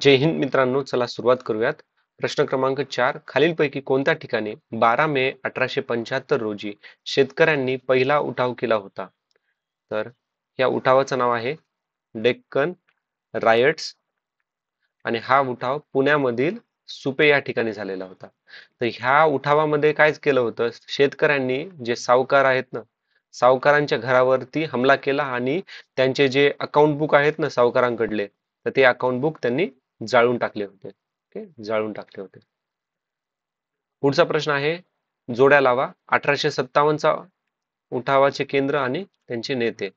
जय हिंद मित्रांनो, चला सुरुवात करूयात. प्रश्न क्रमांक 4. खालीलपैकी कोणत्या ठिकाणी 12 मे 1875 रोजी शेतकऱ्यांनी पहिला उठाव केला होता? तर या उठावाचं नाव आहे डेक्कन रायट्स आणि हा उठाव पुण्यामधील सुपे या ठिकाणी झालेला होता. तर ह्या उठावामध्ये कायच केलं होतं, शेतकऱ्यांनी जे सावकार आहेत ना, सावकारांच्या घरावरती हमला केला आणि त्यांचे जे अकाउंट बुक आहेत ना सावकारांकडले, तर ते अकाउंट बुक त्यांनी जाळून टाकले होते. ओके, जाळून टाकले होते. पुढचा प्रश्न आहे, जोड्या लावा. 1857चा उठावाचे केंद्र आणि त्यांचे नेते.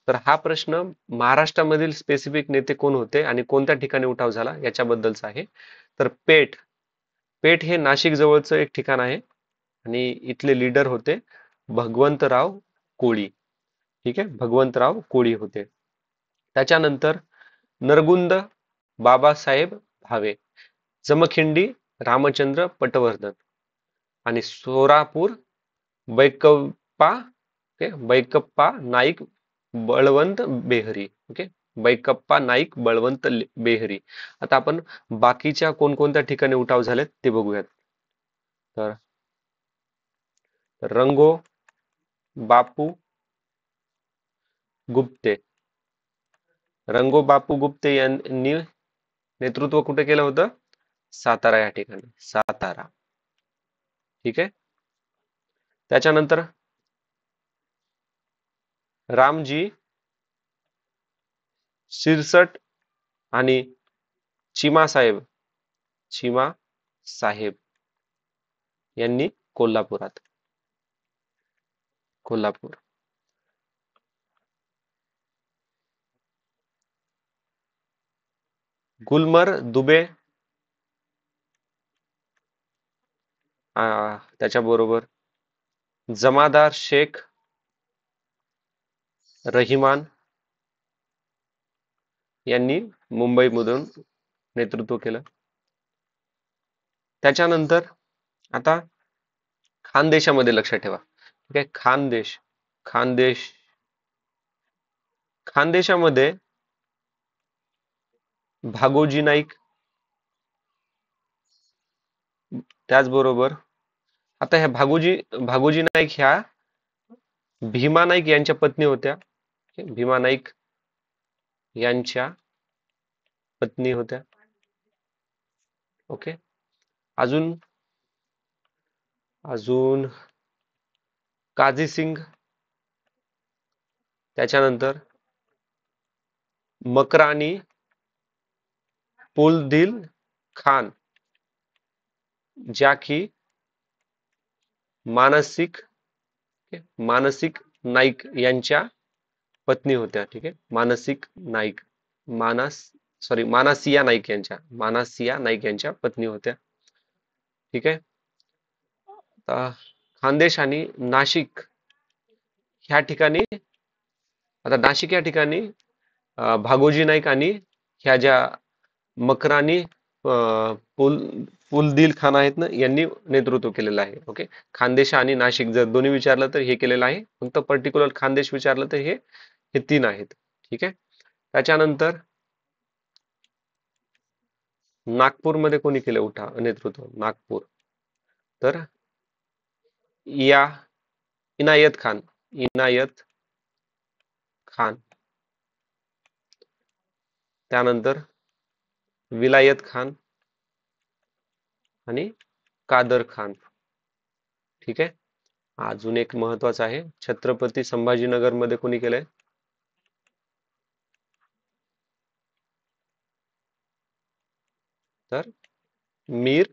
तर हा प्रश्न महाराष्ट्रामधील स्पेसिफिक नेते कोण होते आणि कोणत्या ठिकाणी उठाव झाला याच्याबद्दलचा आहे. तर पेठ पेठ हे नाशिक जवळचं एक ठिकाण आहे आणि इथले लीडर होते भगवंतराव कोळी. ठीक आहे, भगवंतराव कोळी होते. त्याच्यानंतर नरगुंद बाबासाहेब भावे, जमखिंडी रामचंद्र पटवर्धन आणि सोरापूर बैकप्पा, ओके, बैकप्पा नाईक बळवंत बेहरी. ओके, बैकप्पा नाईक बळवंत बेहरी. आता आपण बाकीच्या कोणकोणत्या ठिकाणी उठाव झालेत ते बघूयात. तर रंगो बापू गुप्ते, रंगो बापू गुप्ते यांनी नेतृत्व कुठे केलं होतं? सातारा या ठिकाणी, सातारा. ठीक आहे. त्याच्यानंतर रामजी शिरसट आणि चिमा साहेब यांनी कोल्हापुरात, कोल्हापूर. गुलमर दुबे त्याच्याबरोबर जमादार शेख रहिमान यांनी मुंबईमधून नेतृत्व केलं. त्याच्यानंतर आता खानदेशामध्ये लक्षात ठेवा. ठीक आहे, खानदेशामध्ये भागोजी नाईक, त्याचबरोबर आता ह्या भागोजी नाईक ह्या भीमा नाईक यांच्या पत्नी होत्या. भीमा नाईक यांच्या पत्नी होत्या. ओके, अजून अजून काझी सिंग, त्याच्यानंतर मकरानी पुलदिल खान, ज्या की मानसिक नाईक यांच्या पत्नी होत्या. ठीक आहे, मानसिया नाईक यांच्या पत्नी होत्या. ठीक आहे. खानदेश आणि नाशिक ह्या ठिकाणी, आता नाशिक या ठिकाणी भागोजी नाईक आणि ह्या ज्या मकरानी पुलदिल खान आहेत ना, यांनी नेतृत्व केलेलं आहे. ओके, खानदेश आणि नाशिक जर दोन्ही विचारलं तर हे केलेलं आहे, फक्त पर्टिक्युलर खानदेश विचारलं तर हे 3 आहेत. ठीक आहे. त्याच्यानंतर नागपूरमध्ये कोणी केलं नेतृत्व? नागपूर, तर इनायत खान, त्यानंतर विलायत खान आणि कादर खान. ठीक आहे. अजून एक महत्वाचं आहे, छत्रपती संभाजीनगर मध्ये कोणी केलंय? तर मीर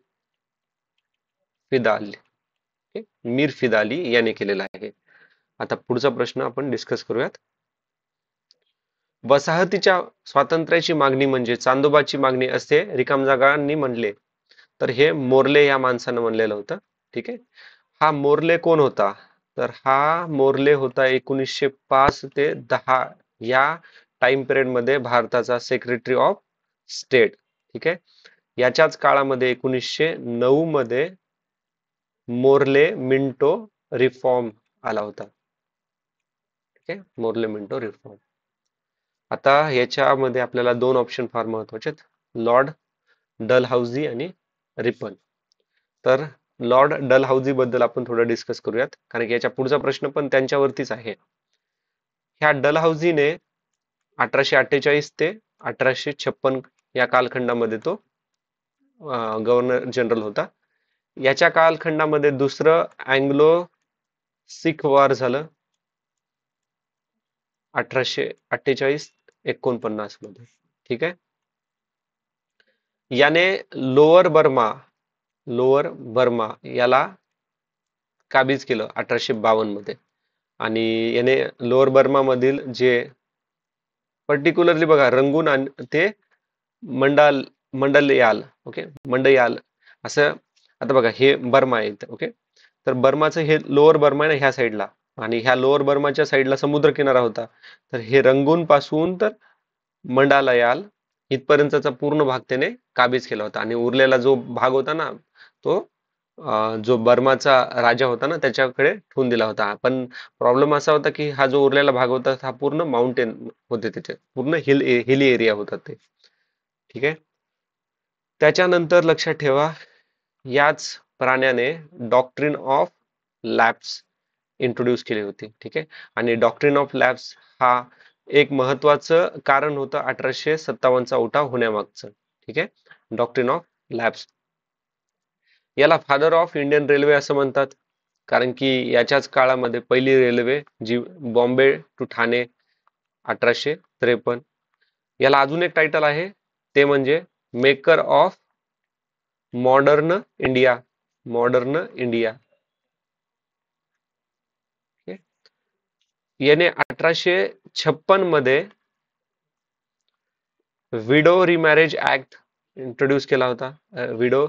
फिदाली याने केलेला आहे. आता पुढचा प्रश्न आपण डिस्कस करूयात. वसाहतीच्या स्वातंत्र्याची मागणी म्हणजे चांदोबाची मागणी असे रिकामजागांनी म्हणले, तर हे मोर्ले या माणसानं म्हणलेलं होतं. ठीक आहे. हा मोर्ले कोण होता? तर हा मोर्ले होता 1905 ते 10 या टाइम पिरियड मध्ये भारताचा सेक्रेटरी ऑफ स्टेट. ठीक आहे. याच्याच काळामध्ये 1909 मध्ये मोर्ले मिंटो रिफॉर्म आला होता. ठीक आहे, मोर्ले मिंटो रिफॉर्म. आता याच्यामध्ये आपल्याला 2 ऑप्शन फार महत्वाचे आहेत. लॉर्ड डलहौसी आणि रिपन. तर लॉर्ड डलहौसी बद्दल आपण थोडं डिस्कस करूयात, कारण की याच्या पुढचा प्रश्न पण त्यांच्यावरतीच आहे. ह्या डलहौसीने 1848 ते 1856 या कालखंडामध्ये तो गव्हर्नर जनरल होता. याच्या कालखंडामध्ये दुसरं अँग्लो सिख वॉर झालं 1848-49 मध्ये. ठीक आहे. याने लोअर बर्मा लोअर बर्मा याला काबीज केलं 1852 मध्ये. आणि याने लोअर बर्मा मधील जे पर्टिक्युलरली बघा रंगून ते मंडाल मंडलयाल, ओके, मंडयाल असं. आता बघा हे बर्मा आहे इथं, ओके. तर बर्माचं हे लोअर बर्मा आहे ना ह्या साईडला, आणि ह्या लोअर बर्माच्या साईडला समुद्र किनारा होता. तर हे रंगून पासून तर मंडालयाल इथपर्यंतचा पूर्ण भाग त्याने काबीज केला होता, आणि उरलेला जो भाग होता ना तो जो बर्माचा राजा होता ना त्याच्याकडे ठेवून दिला होता. पण प्रॉब्लेम असा होता की हा जो उरलेला भाग होता हा पूर्ण माउंटेन होते, तिथे पूर्ण हिली एरिया होता ते. ठीक आहे. त्याच्यानंतर लक्षात ठेवा, याच प्राण्याने डॉक्ट्रिन ऑफ लॅप्स इंट्रोड्यूस केली होती. ठीक आहे. आणि डॉक्ट्रिन ऑफ लॅप्स हा एक महत्वाचं कारण होतं 1857चा उठाव होण्यामागचं. ठीक आहे. Doctrine of lapse. याला फादर ऑफ इंडियन रेल्वे असं म्हणतात, कारण की याच्याच काळामध्ये पहिली रेल्वे जी बॉम्बे टू ठाणे 1853. याला अजून एक टायटल आहे, ते म्हणजे maker of modern India. Modern India. याने 1856 मध्ये विडो रिमॅरेज ऍक्ट इंट्रोड्यूस केला होता. विडो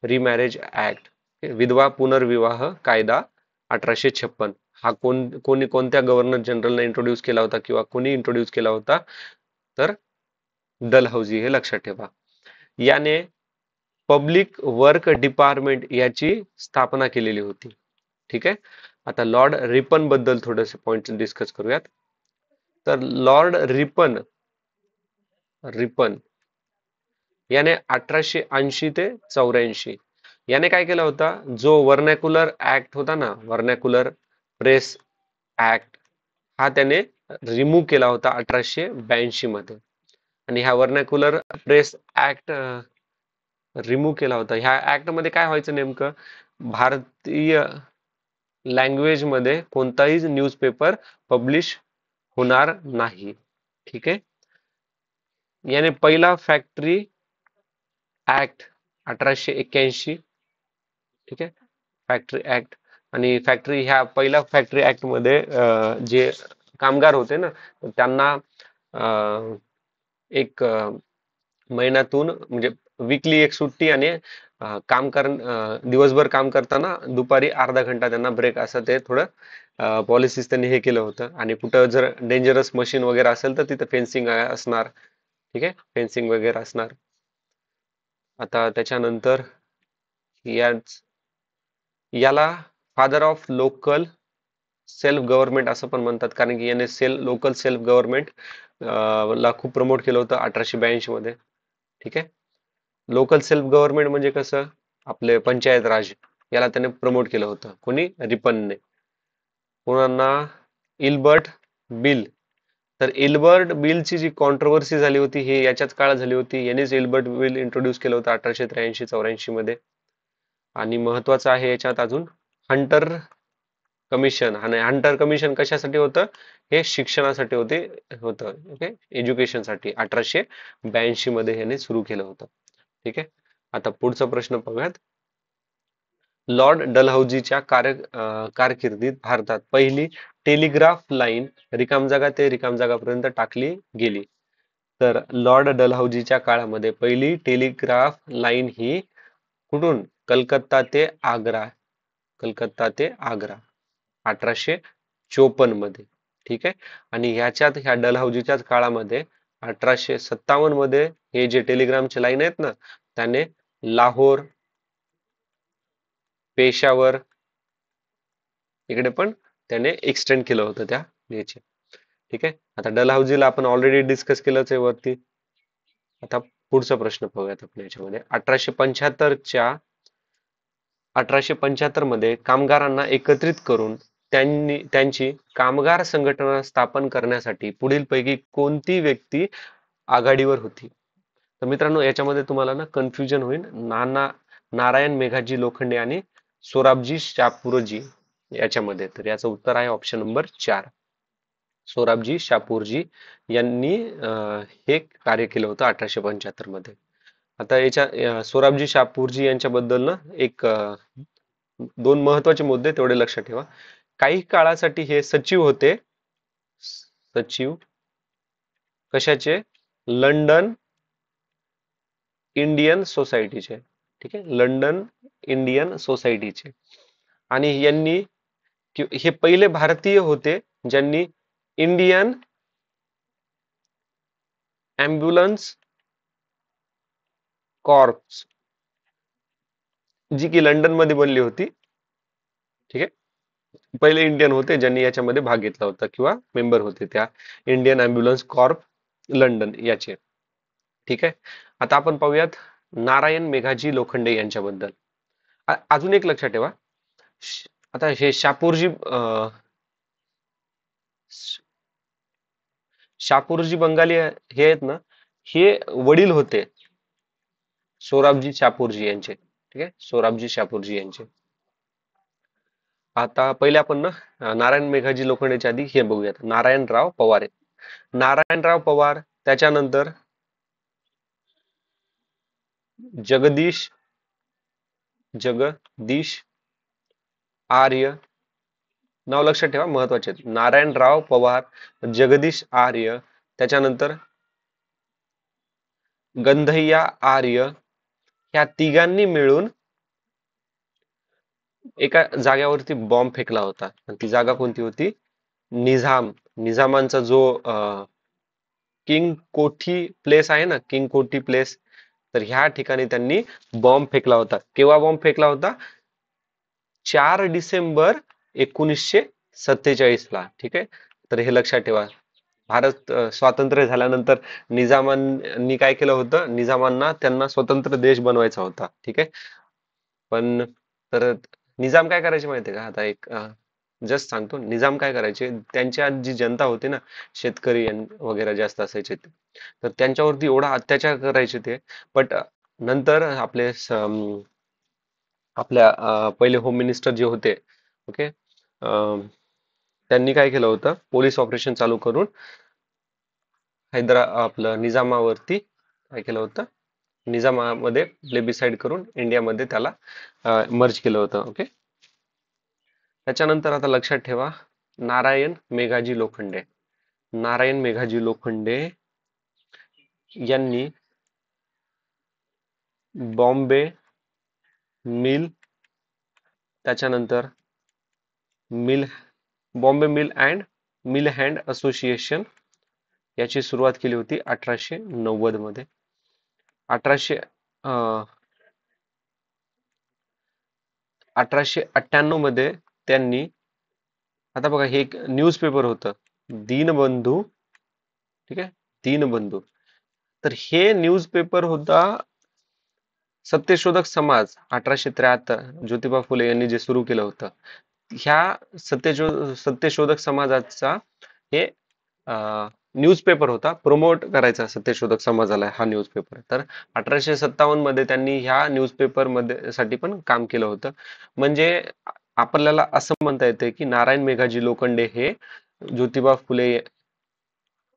रिमॅरेज ऍक्ट, विधवा पुनर्विवाह कायदा 1856. हा कोणत्या गव्हर्नर जनरलने इंट्रोड्यूस केला होता किंवा कोणी इंट्रोड्यूस केला होता, तर डलहौसी, हे लक्षात ठेवा. याने पब्लिक वर्क डिपार्टमेंट याची स्थापना केलेली होती. ठीक आहे. आता लॉर्ड रिपन बद्दल थोडेसे पॉइंट डिस्कस करूयात. तर लॉर्ड रिपन रिपन याने 1880 ते 84 याने काय केला होता, जो वर्नॅक्युलर ऍक्ट होता ना, वर्नॅक्युलर प्रेस ऍक्ट, हा त्याने रिमूव्ह केला होता 1882 मध्ये. आणि ह्या वर्नॅक्युलर प्रेस ऍक्ट रिमूव्ह केला होता. ह्या ऍक्ट मध्ये काय व्हायचं नेमकं, भारतीय लँग्वेज मध्ये कोणताही न्यूजपेपर पब्लिश होणार नाही. ठीक आहे. याने पहिला फॅक्टरी ऍक्ट 1881. ठीक आहे. Factory act. आणि फॅक्टरी ह्या पहिल्या फॅक्टरी ऍक्ट मध्ये जे कामगार होते ना त्यांना एक महिन्यातून म्हणजे वीकली एक सुट्टी, आणि दिवसभर काम करताना दुपारी अर्धा घंटा त्यांना ब्रेक, असं ते थोडं पॉलिसीज त्यांनी हे केलं होतं. आणि कुठं जर डेंजरस मशीन वगैरे असेल तर तिथं फेन्सिंग असणार. ठीक आहे. फेन्सिंग वगैरे असणार. आता त्याच्यानंतर याला father of local self government असं पण म्हणतात, कारण की याने लोकल सेल्फ गव्हर्नमेंट ला खूप प्रमोट केलं होतं 1882 मध्ये. ठीक आहे. लोकल सेल्फ गव्हर्नमेंट म्हणजे कसं, आपले पंचायत राज, याला त्याने प्रमोट केलं होतं. कोणी, रिपनने. पुन्हा इल्बर्ट बिल. तर इल्बर्ट बिलची जी कॉन्ट्रोवर्सी झाली होती ही याच्याच काळात झाली होती. यानेच इल्बर्ट बिल इंट्रोड्यूस केलं होतं 1883-84 मध्ये. आणि महत्वाचं आहे याच्यात अजून हंटर कमिशन. आणि हंटर कमिशन कशासाठी होतं, हे शिक्षणासाठी होतं. ओके, एज्युकेशनसाठी 1882 मध्ये याने सुरू केलं होतं. ठीक आहे. आता पुढचा प्रश्न पाहूयात. लॉर्ड डलहौसीच्या कारकिर्दीत भारतात पहिली टेलिग्राफ लाईन रिकामजागा ते रिकामजागापर्यंत टाकली गेली. तर लॉर्ड डलहौसीच्या काळामध्ये पहिली टेलिग्राफ लाईन ही कुठून, कलकत्ता ते आग्रा. कलकत्ता ते आग्रा 1854 मध्ये. ठीक आहे. आणि ह्या डलहौसीच्याच काळामध्ये 1857 मध्ये हे जे टेलिग्रामचे लाईन आहेत ना, त्याने लाहोर, पेशावर इकडे पण त्याने एक्सटेंड केलं होतं त्या याचे. ठीक आहे. आता डलहौसीला आपण ऑलरेडी डिस्कस केलंच आहे वरती. आता पुढचा प्रश्न पाहूयात आपण याच्यामध्ये. 1875 मध्ये कामगारांना एकत्रित करून त्यांची कामगार संघटना स्थापन करण्यासाठी पुढीलपैकी कोणती व्यक्ती आघाडीवर होती? तर मित्रांनो, याच्यामध्ये तुम्हाला ना कन्फ्युजन होईल. नारायण मेघाजी लोखंडे आणि सोराबजी शापूरजी याच्यामध्ये. तर याचं उत्तर आहे ऑप्शन नंबर 4. सोराबजी शापूरजी यांनी हे कार्य केलं होतं 1875 मध्ये. आता सोराबजी शापूरजी यांच्याबद्दल ना दोन महत्वाचे मुद्दे तेवढे लक्षात ठेवा. काही काळासाठी हे सचिव होते. सचिव कशाचे? लंडन इंडियन सोसायटीचे. ठीक आहे, लंडन इंडियन सोसायटीचे. आणि हे पहिले भारतीय होते ज्यांनी इंडियन ॲम्ब्युलन्स कॉर्प्स, जी की लंडन मध्ये बनली होती. ठीक आहे, पहिले इंडियन होते ज्यांनी याच्यामध्ये भाग घेतला होता किंवा मेंबर होते त्या इंडियन ॲम्ब्युलन्स कॉर्प लंडन याचे. ठीक आहे, आता आपण पाहूयात नारायण मेघाजी लोखंडे यांच्याबद्दल. अजून एक लक्षात ठेवा. आता हे शापूरजी बंगाली हे आहेत ना, हे वडील होते सोराबजी शापूरजी यांचे. ठीक आहे, सोराबजी शापूरजी यांचे. आता पहिले आपण ना नारायण मेघाजी लोखंडेच्या आधी हे बघूयात. नारायणराव पवार. नारायणराव पवार, त्याच्यानंतर जगदीश आर्य. नाव लक्षात ठेवा, महत्वाचे. नारायणराव पवार, जगदीश आर्य, त्याच्यानंतर गंधय्या आर्य, ह्या तिघांनी मिळून एका जागेवरती बॉम्ब फेकला होता. आणि ती जागा कोणती होती? निजामांचा जो किंग कोठी प्लेस आहे ना, किंग कोठी प्लेस, तर ह्या ठिकाणी त्यांनी बॉम्ब फेकला होता. केव्हा बॉम्ब फेकला होता? 4 डिसेंबर 1947 ला. ठीक आहे, तर हे लक्षात ठेवा. भारत स्वातंत्र्य झाल्यानंतर निजामांनी काय केलं होतं? निजामांना त्यांना स्वतंत्र देश बनवायचा होता. ठीक आहे, पण तर निजाम काय करायचे माहिती आहे का? आता एक जस्ट सांगतो. निजाम काय करायचे, त्यांच्या जी जनता होती ना, शेतकरी वगैरे जास्त असायचे, तर त्यांच्यावरती एवढा अत्याचार करायचे ते. बट नंतर आपल्या पहिले होम मिनिस्टर जे होते, ओके, त्यांनी काय केलं होतं? पोलीस ऑपरेशन चालू करून आपलं निजामावरती काय केलं होतं? निजामामध्ये प्लेबिसाइड करून इंडियामध्ये त्याला मर्ज केलं होतं. ओके, त्याच्यानंतर आता लक्षात ठेवा, नारायण मेघाजी लोखंडे. नारायण मेघाजी लोखंडे यांनी बॉम्बे मिल, त्याच्यानंतर Bombay mill and mill hand association याची सुरुवात केली होती 1890 मध्ये. 1898 मध्ये त्यांनी, आता बघा, हे एक न्यूजपेपर होतं, दीनबंधू. ठीक आहे, दीनबंधू. तर हे न्यूजपेपर होता सत्यशोधक समाज 1873, ज्योतिबा फुले यांनी जे सुरू केलं होतं. ह्या सत्यशोधक समाजाचा हे न्यूजपेपर होता, प्रमोट करायचा सत्यशोधक समाजाला हा न्यूजपेपर. तर 1857 मध्ये त्यांनी ह्या न्यूजपेपर मध्ये साठी पण काम केलं होतं. म्हणजे आपल्याला असं म्हणता येते की नारायण मेघाजी लोखंडे हे ज्योतिबा फुले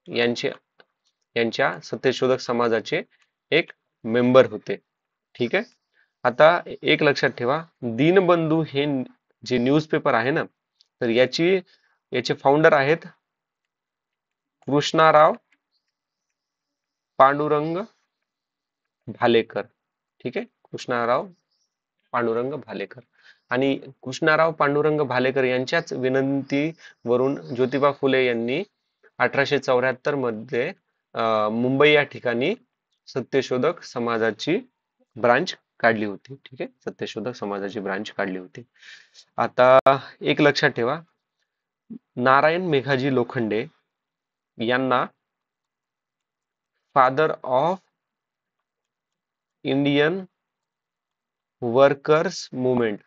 यांच्या सत्यशोधक समाजाचे एक मेंबर होते. ठीक आहे, आता एक लक्षात ठेवा, दीनबंधू हे जे न्यूजपेपर आहे ना, तर याचे फाउंडर आहेत कृष्णाराव पांडुरंग भालेकर. ठीक आहे, कृष्णाराव पांडुरंग भालेकर. आणि कृष्णाराव पांडुरंग भालेकर यांच्याच विनंतीवरून ज्योतिबा फुले यांनी 1874 मध्ये मुंबई या ठिकाणी सत्यशोधक समाजाची ब्रांच काढली होती. ठीक आहे, सत्यशोधक समाजाची ब्रांच काढली होती. आता एक लक्षात ठेवा, नारायण मेघाजी लोखंडे यांना father of Indian workers movement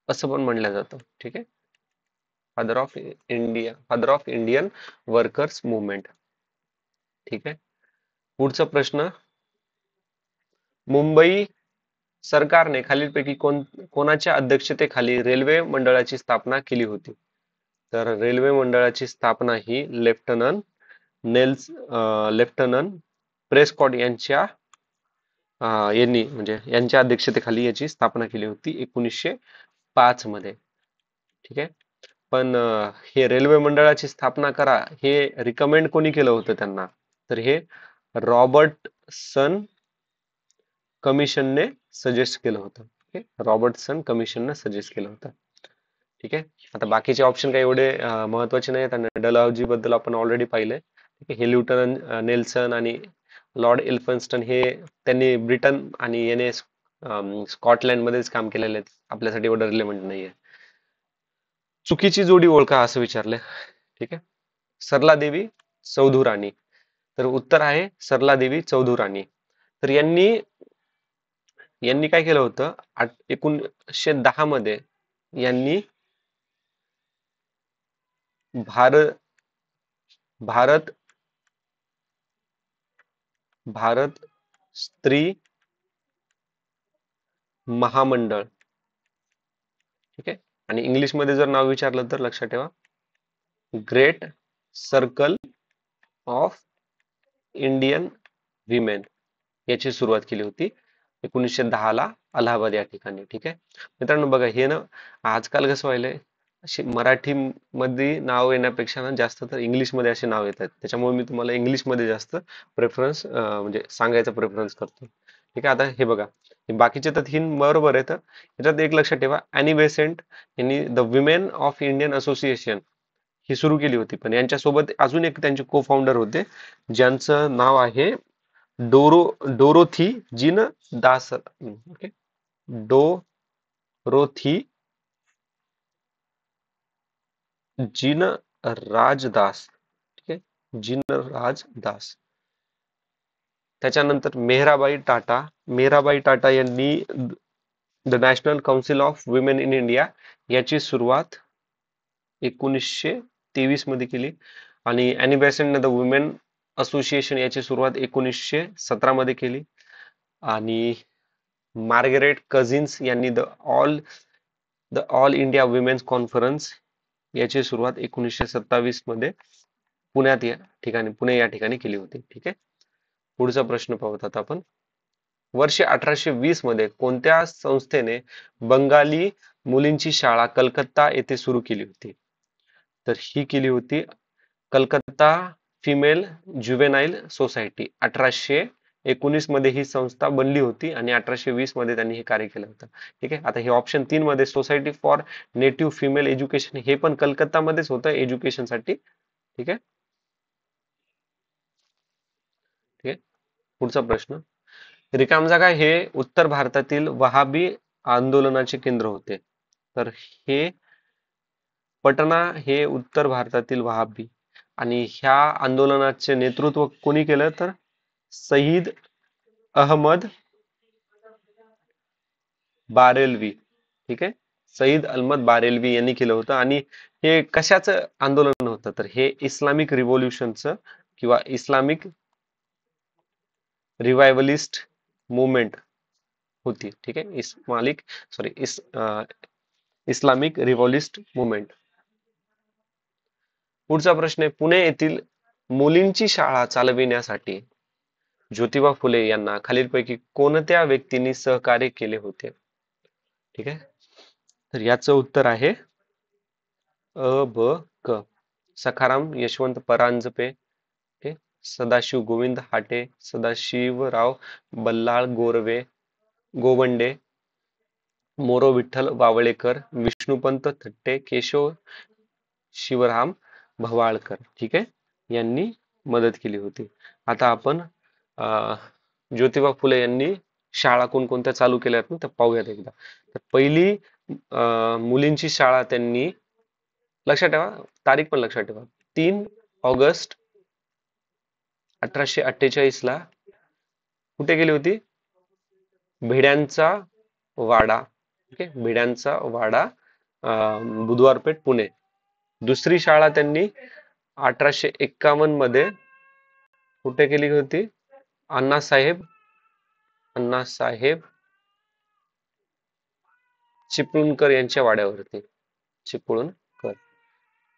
असं पण म्हणलं जातं. ठीक आहे, father of Indian workers movement. ठीक आहे, पुढचा प्रश्न. मुंबई सरकारने खालीलपैकी कोणाच्या अध्यक्षतेखाली रेल्वे मंडळाची स्थापना केली होती? तर रेल्वे मंडळाची स्थापना ही लेफ्टनंट प्रेस्कॉट यांनी म्हणजे यांच्या अध्यक्षतेखाली याची स्थापना केली होती 1905 मध्ये. ठीक आहे, पण हे रेल्वे मंडळाची स्थापना करा हे रिकमेंड कोणी केलं होतं त्यांना? तर हे रॉबर्टसन कमिशनने सजेस्ट केलं होतं. रॉबर्टसन कमिशनने सजेस्ट केलं होतं. ठीक आहे, आता बाकीचे ऑप्शन काही एवढे महत्वाचे नाहीत आणि डलहौजी बद्दल आपण ऑलरेडी पाहिलंय. ठीक आहे, हे ल्युटनंट नेल्सन आणि लॉर्ड एल्फन्स्टन हे त्यांनी ब्रिटन आणि याने स्कॉटलंड मध्येच काम केलेले आहेत, आपल्यासाठी एवढं रिलेव्हंट नाहीये. चुकीची जोडी ओळखा असं विचारलंय. ठीक आहे, सरला देवी चौधू राणी. तर उत्तर आहे सरला देवी चौधू राणी. तर यांनी यांनी काय केलं होतं 1910 मध्ये यांनी भारत भारत भारत स्त्री महामंडळ. ठीक आहे, आणि इंग्लिश मध्ये जर नाव विचारलं तर लक्षात ठेवा great circle of Indian women याची सुरुवात केली होती 1910 ला अलाहाबाद या ठिकाणी. ठीक आहे मित्रांनो, बघा हे ना आजकाल कसं व्हायलंय, अशी मराठी मध्ये नाव येण्यापेक्षा ना जास्त तर इंग्लिश मध्ये असे नाव येतात, त्याच्यामुळे मी तुम्हाला इंग्लिश मध्ये जास्त प्रेफरन्स म्हणजे सांगायचा प्रेफरन्स करतो. ठीक आहे, आता हे बघा बाकीचे तर तीन बरोबर आहेत. याच्यात एक लक्षात ठेवा, अॅनी बेसेंट यांनी the women of Indian association ही सुरू केली होती, पण यांच्यासोबत अजून एक त्यांचे को फाउंडर होते ज्यांचं नाव आहे Dorothy Jean Das. Okay, Dorothy Jean Rajdas. ठीक आहे, जीन राजदास. त्याच्यानंतर मेहराबाई टाटा यांनी the national council of women in India याची सुरुवात 1923 मध्ये केली. आणि अॅनी बेसेंटने द वुमेन असोसिएशन याची सुरुवात 1917 मध्ये केली. आणि मार्गरेट कझिन्स यांनी the all India women's conference याची सुरुवात 1927 मध्ये पुणे या ठिकाणी केली होती. ठीक आहे, पुढचा प्रश्न पाहूत आता आपण. वर्ष 1820 मध्ये कोणत्या संस्थेने बंगाली मुलींची शाळा कलकत्ता येथे सुरू केली होती? तर ही केली होती कलकत्ता फिमेल ज्युवेनाईल सोसायटी. 1819 मध्ये ही संस्था बनली होती आणि 1820 मध्ये त्यांनी हे कार्य केलं होतं. ठीक आहे, आता हे ऑप्शन 3 मध्ये society for native female education हे पण कलकत्ता मध्येच होतं एज्युकेशन साठी. ठीक आहे, ठीक आहे, पुढचा प्रश्न. रिकाम जागा हे उत्तर भारतातील वहाबी आंदोलनाचे केंद्र होते. तर हे पटना हे उत्तर भारतातील वहाबी आणि ह्या आंदोलनाचे नेतृत्व कोणी केलं? तर सईद अहमद बारेलवी. ठीक आहे, सईद अहमद बारेलवी यांनी केलं होतं. आणि हे कशाचं आंदोलन होतं? तर हे इस्लामिक रिव्होल्युशनचं किंवा इस्लामिक रिवायवलिस्ट मुवमेंट होती. ठीक आहे, इस्लामिक रिव्होलिस्ट मुवमेंट. पुढचा प्रश्न आहे, पुणे येथील मुलींची शाळा चालविण्यासाठी ज्योतिबा फुले यांना खालीलपैकी कोणत्या व्यक्तींनी सहकार्य केले होते? ठीक आहे, तर याचं उत्तर आहे अ ब क सखाराम यशवंत परांजपे, सदाशिव गोविंद हाटे, सदाशिवराव बल्लाळ गोवंडे, मोरो विठ्ठल वावळेकर, विष्णुपंत थट्टे, केशव शिवराम भवाळकर. ठीक आहे, यांनी मदत केली होती. आता आपण ज्योतिबा फुले यांनी शाळा कोणकोणत्या चालू केल्या आहेत ना तर पाहूयात एकदा. तर पहिली मुलींची शाळा त्यांनी, लक्षात ठेवा तारीख पण लक्षात ठेवा, 3 ऑगस्ट 1848 ला कुठे केली होती? भिड्यांचा वाडा, ओके, भिड्यांचा वाडा, बुधवार पेठ, पुणे. दुसरी शाळा त्यांनी 1851 मध्ये कुठे केली होती? अण्णासाहेब अण्णासाहेब चिपळूणकर यांच्या वाड्यावरती. चिपळूणकर.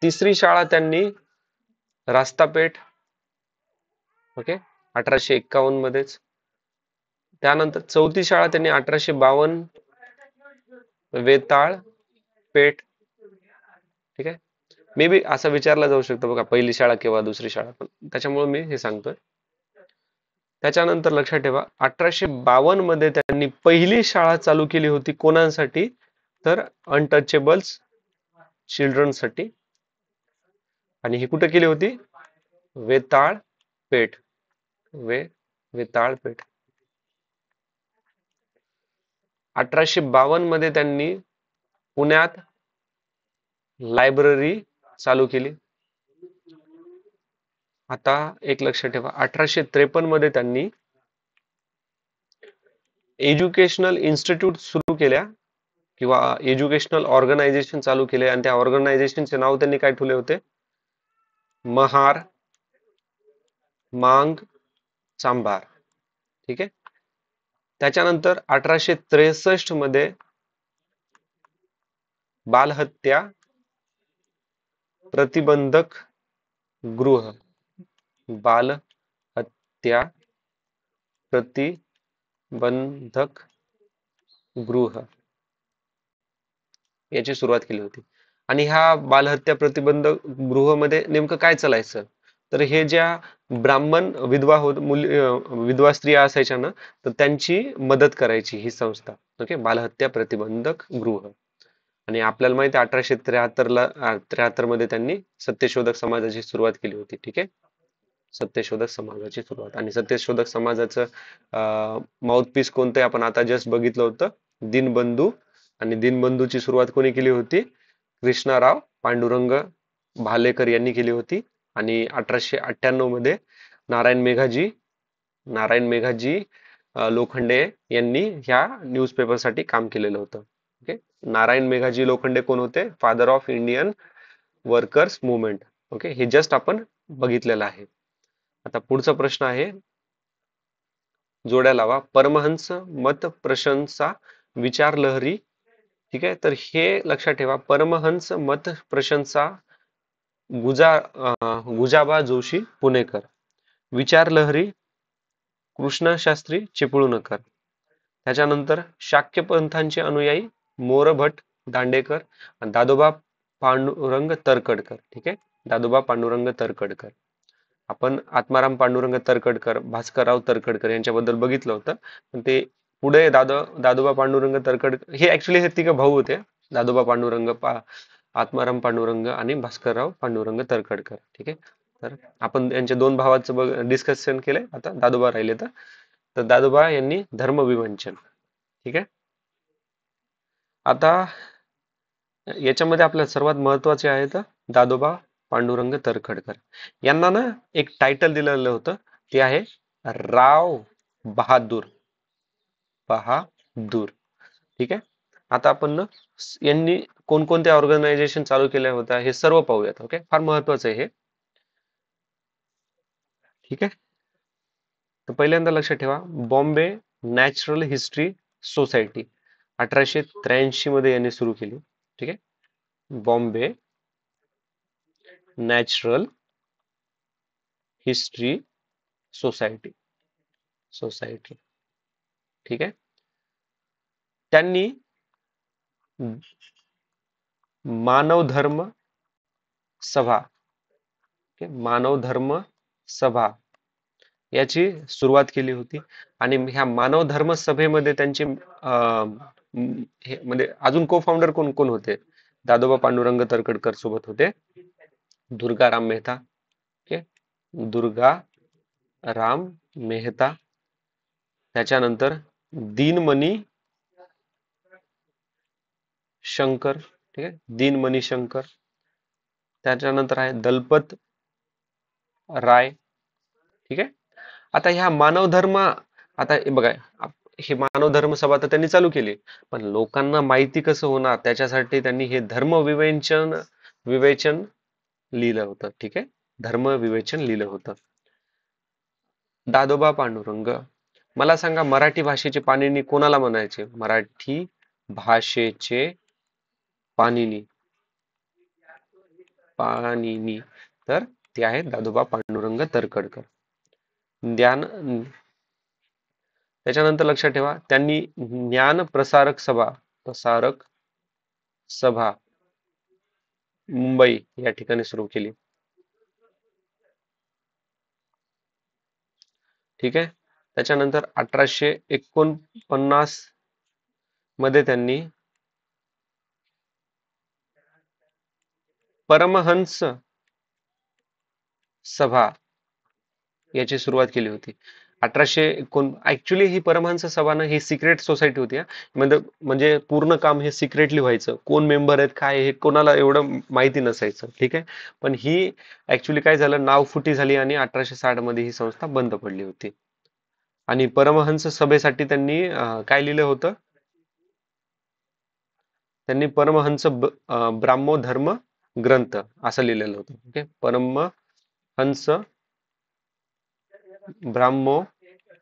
तिसरी शाळा त्यांनी रास्तापेठ, ओके, 1851 मध्येच. त्यानंतर चौथी शाळा त्यांनी 1852 वेताळ पेठ. ठीक आहे. मे बी असं विचारला जाऊ शकतो बघा, पहिली शाळा केव्हा, दुसरी शाळा, पण त्याच्यामुळे मी हे सांगतोय. त्याच्यानंतर लक्षात ठेवा, 1852 मध्ये त्यांनी पहिली शाळा चालू केली होती कोणासाठी? तर अनटचेबल्स चिल्ड्रनसाठी. आणि ही कुठे केली होती? वेताळ पेठ. वेताळ पेठ. 1852 मध्ये त्यांनी पुण्यात लायब्ररी चालू केली. आता एक लक्षात ठेवा, 1853 मध्ये त्यांनी एज्युकेशनल इन्स्टिट्यूट सुरू केल्या किंवा एज्युकेशनल ऑर्गनायझेशन चालू केले, आणि त्या ऑर्गनायझेशनचे नाव त्यांनी काय ठेवले होते? महार मांग चांभार. ठीक आहे. त्याच्यानंतर 1863 मध्ये बालहत्या प्रतिबंधक गृह, बालहत्या प्रतिबंधक गृह याची सुरुवात केली होती. आणि ह्या बालहत्या प्रतिबंधक गृह मध्ये नेमकं काय चालायचं? तर हे ज्या ब्राह्मण विधवा विधवा स्त्रिया असायच्या ना, तर त्यांची मदत करायची ही संस्था. ओके, बालहत्या प्रतिबंधक गृह. आणि आपल्याला माहिती आहे 1873 मध्ये त्यांनी सत्यशोधक समाजाची सुरुवात केली होती. ठीक आहे. सत्यशोधक समाजाची सुरुवात. आणि सत्यशोधक समाजाचं माउथपीस कोणतं आपण आता जस्ट बघितलं होतं, दीनबंधू. आणि दीनबंधूची सुरुवात कोणी केली होती? कृष्णराव पांडुरंग भालेकर यांनी केली होती. आणि 1898 मध्ये नारायण मेघाजी लोखंडे यांनी ह्या न्यूजपेपरसाठी काम केलेलं होतं. ओके. नारायण मेघाजी लोखंडे कोण होते? Father of Indian workers movement. Okay, हे जस्ट आपण बघितलेलं आहे. आता पुढचा प्रश्न आहे, जोड्या लावा. परमहंस मत प्रशंसा विचार लहरी. ठीक आहे. तर हे लक्षात ठेवा, परमहंस मत प्रशंसा गुजाबा जोशी पुणेकर. विचार लहरी कृष्णशास्त्री चिपळूणकर. त्याच्यानंतर शाक्य पंथांचे अनुयायी मोरभट दांडेकर आणि दादोबा पांडुरंग तरखडकर. ठीक आहे. दादोबा पांडुरंग तरखडकर. आपण आत्माराम पांडुरंग तरखडकर, भास्करराव तरखडकर यांच्याबद्दल बघितलं होतं, पण ते पुढे दादोबा पांडुरंग तरखडकर हे ऍक्च्युली हे तिघ भाऊ होते. दादोबा पांडुरंग, आत्माराम पांडुरंग आणि भास्करराव पांडुरंग तरखडकर. ठीक आहे. तर आपण यांच्या दोन भावाचं डिस्कशन केलंय. आता दादोबा राहिले. तर दादोबा यांनी धर्मविवंचन. ठीक आहे. आता याच्यामध्ये आपल्याला सर्वात महत्वाचे आहेत दादोबा पांडुरंग तरखडकर. यांना ना एक टायटल दिलेलं होतं, ते आहे राव बहादूर. ठीक आहे. आता आपण ना यांनी कोणकोणत्या ऑर्गनायझेशन चालू केल्या होत्या हे सर्व पाहूयात. ओके, फार महत्वाचं आहे हे. ठीक आहे. तर पहिल्यांदा लक्षात ठेवा, बॉम्बे नॅचरल हिस्ट्री सोसायटी 1883 मध्ये यांनी सुरू केली. ठीक आहे. Bombay natural history society. ठीक आहे. त्यांनी मानव धर्म सभा, मानव धर्म सभा याची सुरुवात केली होती. आणि ह्या मानव धर्म सभेमध्ये त्यांचे म्हणजे अजून को फाउंडर कोण कोण होते? दादोबा पांडुरंग तरखडकर सोबत होते दुर्गाराम मेहता. ओके, दुर्गा राम मेहता. त्याच्यानंतर दीनमणी शंकर. ठीक आहे, दीनमणी शंकर. त्याच्यानंतर आहे दलपत राय. ठीक आहे. आता ह्या मानव धर्म, आता बघा हे मानव धर्म सभा तर त्यांनी चालू केली, पण लोकांना माहिती कसं होणार त्याच्यासाठी त्यांनी हे धर्म विवेचन लिहिलं होतं. ठीक आहे, धर्म विवेचन लिहिलं होतं. दादोबा पांडुरंग, मला सांगा मराठी भाषेचे पाणिनी कोणाला म्हणायचे? मराठी भाषेचे पाणिनी पाणिनी तर ते आहेत दादोबा पांडुरंग तरखडकर. ज्ञान त्याच्यानंतर लक्षात ठेवा, त्यांनी ज्ञान प्रसारक सभा मुंबई या ठिकाणी सुरू केली. ठीक आहे. त्याच्यानंतर 1849 मध्ये त्यांनी परमहंस सभा याची सुरुवात केली होती. 1819 ऍक्च्युली ही परमहंस सभा ना ही सिक्रेट सोसायटी होती हा. म्हणजे पूर्ण काम हे सिक्रेटली व्हायचं. कोण मेंबर आहेत काय हे कोणाला एवढं माहिती नसायचं. ठीक आहे. पण ही ऍक्च्युली काय झालं, नावफुटी झाली आणि 1860 मध्ये ही संस्था बंद पडली होती. आणि परमहंस सभेसाठी त्यांनी काय लिहिलं होतं? त्यांनी परमहंस ब्राह्मो धर्म ग्रंथ असं लिहिलेलं होतं. ओके, परमहंस ब्राह्मो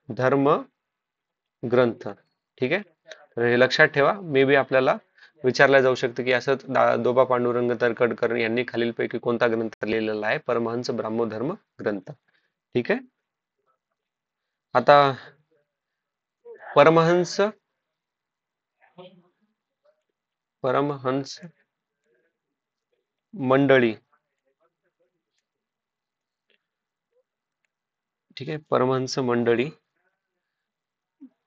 धर्म ग्रंथ. ठीक आहे, तर हे लक्षात ठेवा. मे बी आपल्याला विचारलं जाऊ शकतं की असंच दादोबा पांडुरंग तरखडकर यांनी खालीलपैकी कोणता ग्रंथ लिहिलेला आहे? परमहंस ब्राह्मो धर्म ग्रंथ. ठीक आहे. आता परमहंस मंडळी. ठीक आहे, परमहंस मंडळी.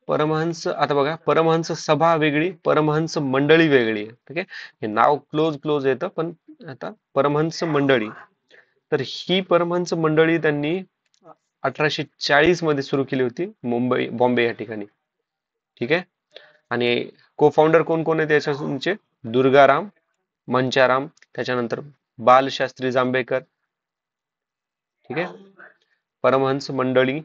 परमहंस, आता बघा, परमहंस सभा वेगळी, परमहंस मंडळी वेगळी आहे. ठीक आहे, हे नाव क्लोज येतं, पण आता परमहंस मंडळी, तर ही परमहंस मंडळी त्यांनी 1840 मध्ये सुरू केली होती बॉम्बे या ठिकाणी. ठीक आहे. आणि को फाउंडर कोण कोण आहे त्याच्याचे? दुर्गाराम मंचाराम, त्याच्यानंतर बालशास्त्री जांभेकर. ठीक आहे, परमहंस मंडळी.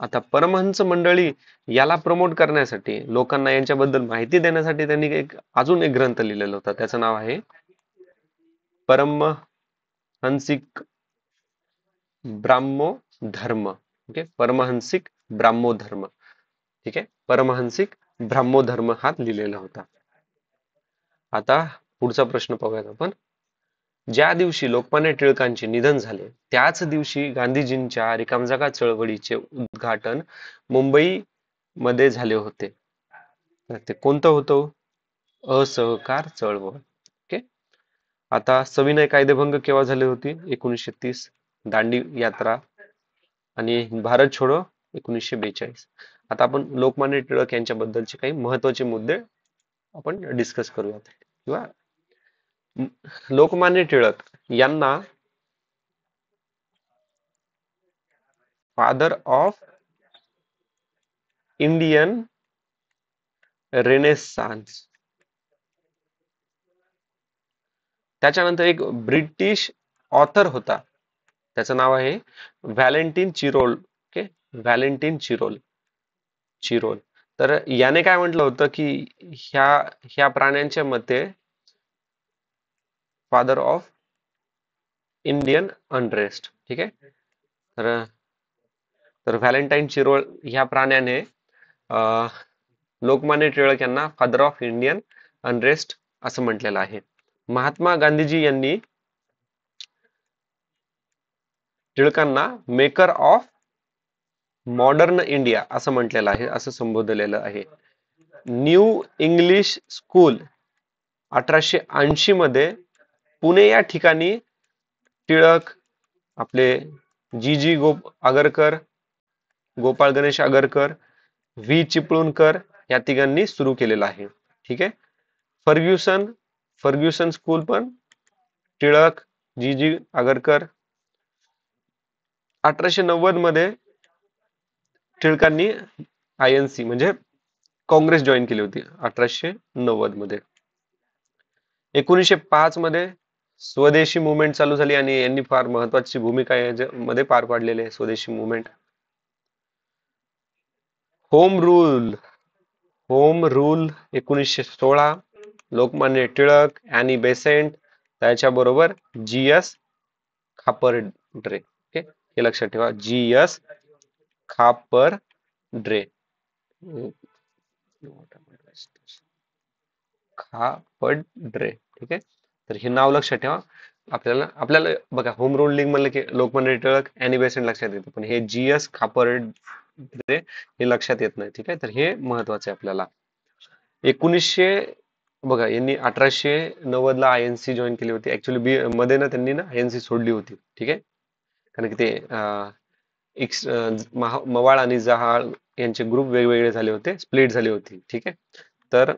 आता परमहंस मंडळी याला प्रमोट करण्यासाठी, लोकांना यांच्याबद्दल माहिती देण्यासाठी त्यांनी अजून एक ग्रंथ लिहिलेला होता. त्याचं नाव आहे परमहंसिक ब्राह्मो धर्म. ओके, परमहंसिक ब्राह्मो धर्म. ठीक आहे, परमहंसिक ब्राह्मो धर्म हा लिहिलेला होता. आता पुढचा प्रश्न पाहूयात आपण. ज्या दिवशी लोकमान्य टिळकांचे निधन झाले त्याच दिवशी गांधीजींच्या रिकामजागा चळवळीचे उद्घाटन मुंबई मध्ये झाले होते. तर ते कोणतं होतं? असहकार चळवळ. ओके. आता सविनय कायदेभंग केव्हा झाली होती? 1930. दांडी यात्रा आणि भारत छोडो 1942. आता आपण लोकमान्य टिळक यांच्याबद्दलचे काही महत्वाचे मुद्दे आपण डिस्कस करूयात. किंवा लोकमान्य टिळक यांना फादर ऑफ इंडियन रेनेसान्स, त्याच्यानंतर एक ब्रिटिश ऑथर होता, त्याचं नाव आहे Valentine Chirol. Okay, Valentine Chirol. तर याने काय म्हटलं होतं की ह्या ह्या प्राण्यांच्या मते फादर ऑफ इंडियन अनरेस्ट. ठीक आहे. तर व्हॅलेंटाईन चिरोळ ह्या प्राण्याने लोकमान्य टिळक यांना फादर ऑफ इंडियन अनरेस्ट असं म्हटलेलं आहे. महात्मा गांधीजी यांनी टिळकांना मेकर ऑफ मॉडर्न इंडिया असं म्हटलेलं आहे, असं संबोधलेलं आहे. न्यू इंग्लिश स्कूल 1880 मध्ये पुणे या ठिकाणी टिळक, आपले आगरकर, गोपाळ गणेश आगरकर, व्ही चिपळूणकर या तिघांनी सुरू केलेला आहे. ठीक आहे. फर्ग्युसन स्कूल पण टिळक, आगरकर. 1890 मध्ये टिळकांनी INC म्हणजे काँग्रेस जॉईन केली होती 1890 मध्ये. 1905 मध्ये स्वदेशी मुवमेंट चालू झाली आणि यांनी फार महत्वाची भूमिका यामध्ये पार पाडलेली आहे. Swadeshi movement home rule. Home rule 1916. Lokmanya Tilak, Annie Besant, त्याच्याबरोबर जी.एस. खापर्डे. ओके, हे लक्षात ठेवा. जी.एस. खापर्डे. खापर्डे. ठीक आहे. तर हे नाव लक्षात ठेवा. आपल्याला आपल्याला बघा, होम रूल लीग म्हणलं की लोकमान्य टिळक, अॅनी बेसेंट लक्षात येतं, पण हे जी.एस. खापर्डे हे लक्षात येत नाही. ठीक आहे, तर हे महत्वाचं आहे आपल्याला. 1900 बघा, यांनी 1890 ला आयएनसी जॉईन केली होती. ऍक्च्युली मध्ये ना त्यांनी ना आयएनसी सोडली होती. ठीक आहे, कारण की ते मवाळ आणि जहाळ यांचे ग्रुप वेगवेगळे झाले होते, स्प्लिट झाली होती. ठीक आहे, तर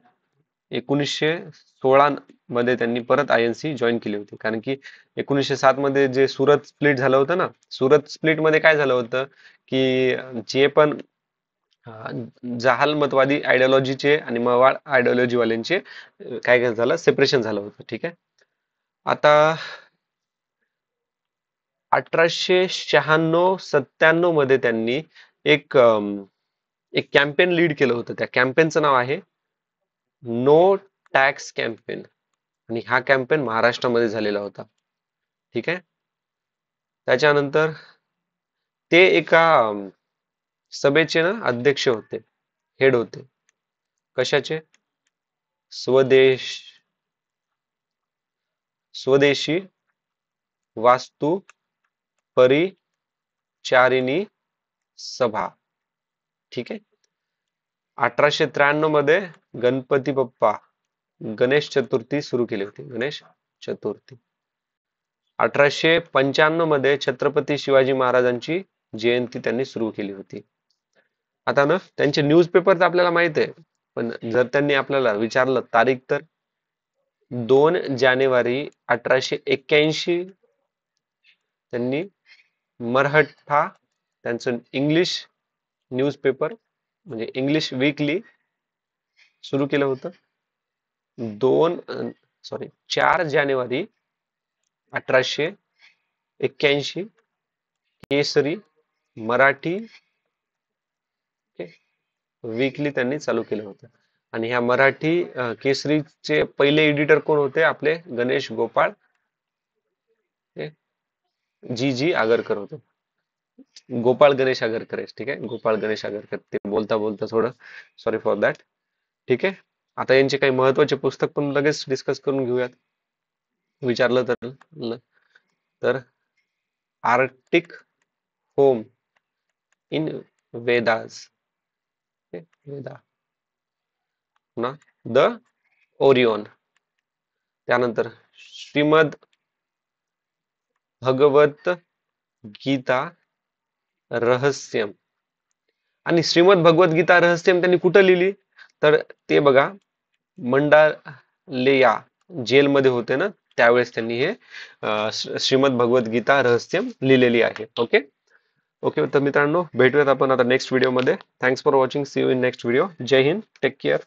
1916 मध्ये त्यांनी परत आयएनसी जॉईन केली होती, कारण की 1907 मध्ये जे सुरत स्प्लिट झालं होतं ना, सुरत स्प्लिट मध्ये काय झालं होतं की जे पण जहालमतवादी आयडियोलॉजीचे आणि मवाळ आयडियोलॉजी वाल्यांचे काय काय झालं, सेपरेशन झालं होतं. ठीक आहे, आता 1896-97 मध्ये त्यांनी एक एक कॅम्पेन लीड केलं होतं. त्या कॅम्पेनचं नाव आहे नो टॅक्स कॅम्पेन, आणि हा कॅम्पेन महाराष्ट्रामध्ये झालेला होता. ठीक आहे, त्याच्यानंतर ते एका सभेचे ना अध्यक्ष होते, हेड होते. कशाचे? स्वदेश स्वदेशी वास्तू परिचारिणी सभा. ठीक आहे, 1893 मध्ये गणपती बाप्पा गणेश चतुर्थी सुरू केली होती. गणेश चतुर्थी. 1895 मध्ये छत्रपती शिवाजी महाराजांची जयंती त्यांनी सुरू केली होती. आता ना त्यांचे न्यूजपेपर तर आपल्याला माहित आहे, पण जर त्यांनी आपल्याला विचारलं तारीख, तर 2 जानेवारी 1881 त्यांनी मराठा, त्यांचं इंग्लिश न्यूजपेपर म्हणजे इंग्लिश वीकली सुरू केलं होतं. 4 जानेवारी 1881 केसरी मराठी वीकली त्यांनी चालू केलं होतं. आणि ह्या मराठी केसरीचे पहिले एडिटर कोण होते? आपले गणेश गोपाळ जी जी आगरकर होते. गोपाळ गणेश आगरकर. ठीक आहे, गोपाळ गणेश आगरकर. ते बोलता बोलता थोडं सॉरी फॉर दॅट. ठीक आहे, आता यांचे काही महत्वाचे पुस्तक पण लगेच डिस्कस करून घेऊयात, विचारलं तर Arctic home in Vedas. Veda ना, द ओरिओन. त्यानंतर श्रीमद भगवत गीता रहस्यम. आणि श्रीमद भगवत गीता रहस्यम त्यांनी कुठं लिहिली? तर ते बघा, मंडालेया जेलमध्ये होते ना, त्यावेळेस त्यांनी हे श्रीमद भगवत गीता रहस्यम लिहिलेली आहे. ओके ओके, तर मित्रांनो, भेटूयात आपण आता नेक्स्ट व्हिडिओ मध्ये. Thanks for watching. See you in next video. Jai Hind, take care.